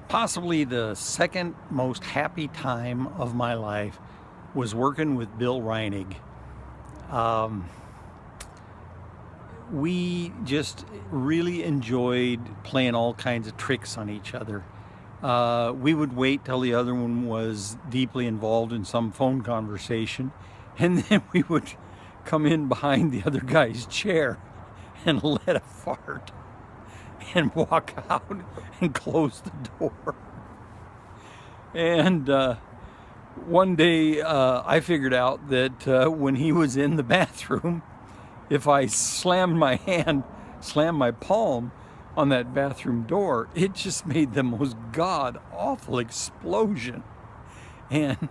Possibly the second most happy time of my life was working with Bill Reinig. Um, we just really enjoyed playing all kinds of tricks on each other. We would wait till the other one was deeply involved in some phone conversation, and then we would come in behind the other guy's chair and let a fart and walk out and close the door. And one day I figured out that when he was in the bathroom, if I slammed my palm on that bathroom door, it just made the most god-awful explosion. And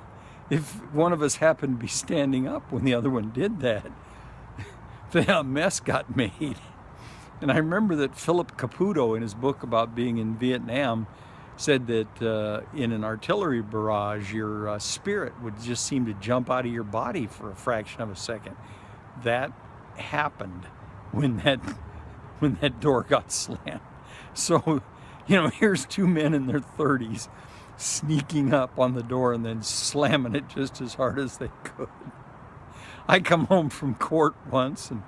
if one of us happened to be standing up when the other one did that, the mess got made. And I remember that Philip Caputo, in his book about being in Vietnam, said that in an artillery barrage, your spirit would just seem to jump out of your body for a fraction of a second. That happened when that door got slammed. So, here's two men in their 30s sneaking up on the door and then slamming it just as hard as they could. I come home from court once and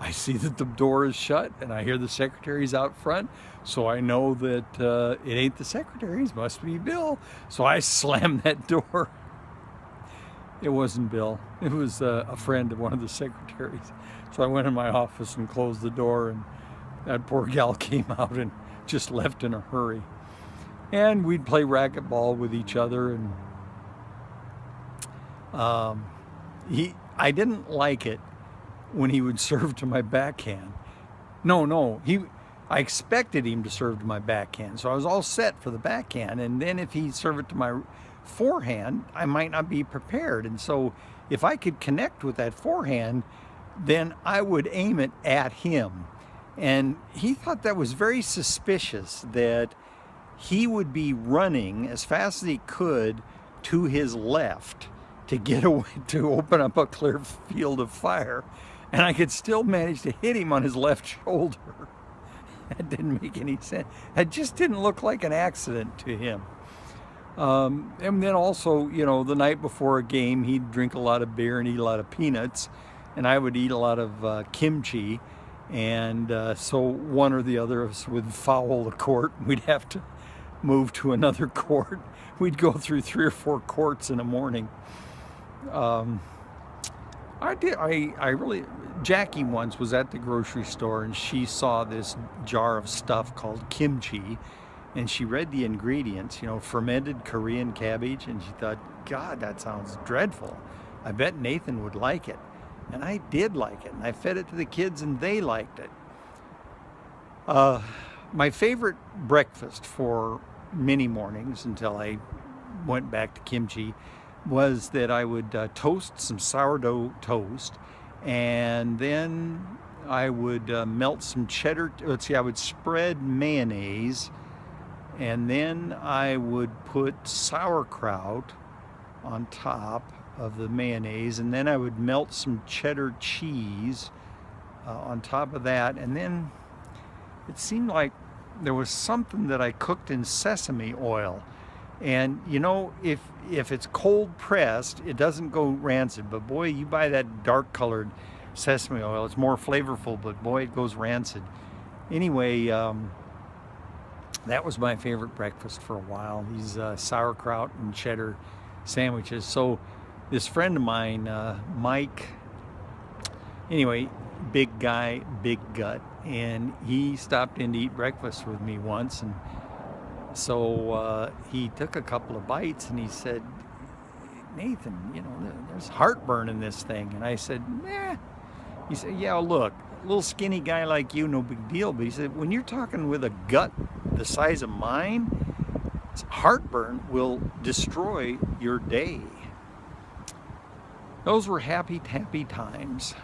I see that the door is shut and I hear the secretary's out front. So I know that it ain't the secretary's, must be Bill. So I slammed that door. It wasn't Bill. It was a friend of one of the secretaries. So I went in my office and closed the door, and that poor gal came out and just left in a hurry. And we'd play racquetball with each other, and I didn't like it when he would serve to my backhand. I expected him to serve to my backhand, so I was all set for the backhand. And then if he served it to my forehand, I might not be prepared. And so if I could connect with that forehand, then I would aim it at him. And he thought that was very suspicious, that he would be running as fast as he could to his left to get away, to open up a clear field of fire, and I could still manage to hit him on his left shoulder. That didn't make any sense. It just didn't look like an accident to him. And then also, the night before a game, he'd drink a lot of beer and eat a lot of peanuts, and I would eat a lot of kimchi. And so one or the other of us would foul the court. We'd have to move to another court. We'd go through 3 or 4 courts in a morning. Jackie once was at the grocery store and she saw this jar of stuff called kimchi, and she read the ingredients, fermented Korean cabbage, and she thought, God, that sounds dreadful. I bet Nathan would like it. And I did like it, and I fed it to the kids and they liked it. My favorite breakfast for many mornings, until I went back to kimchi, was that I would toast some sourdough toast, and then I would melt some cheddar. I would spread mayonnaise, and then I would put sauerkraut on top of the mayonnaise, and then I would melt some cheddar cheese on top of that, and then it seemed like there was something that I cooked in sesame oil. And if it's cold pressed, it doesn't go rancid. But boy, you buy that dark colored sesame oil, it's more flavorful, but boy, it goes rancid. Anyway, that was my favorite breakfast for a while, these sauerkraut and cheddar sandwiches. So this friend of mine, Mike, anyway, big guy, big gut, and he stopped in to eat breakfast with me once, and so he took a couple of bites and he said, Nathan, there's heartburn in this thing. And I said, nah. He said, yeah, look, a little skinny guy like you, no big deal. But he said, when you're talking with a gut the size of mine, heartburn will destroy your day. Those were happy, happy times.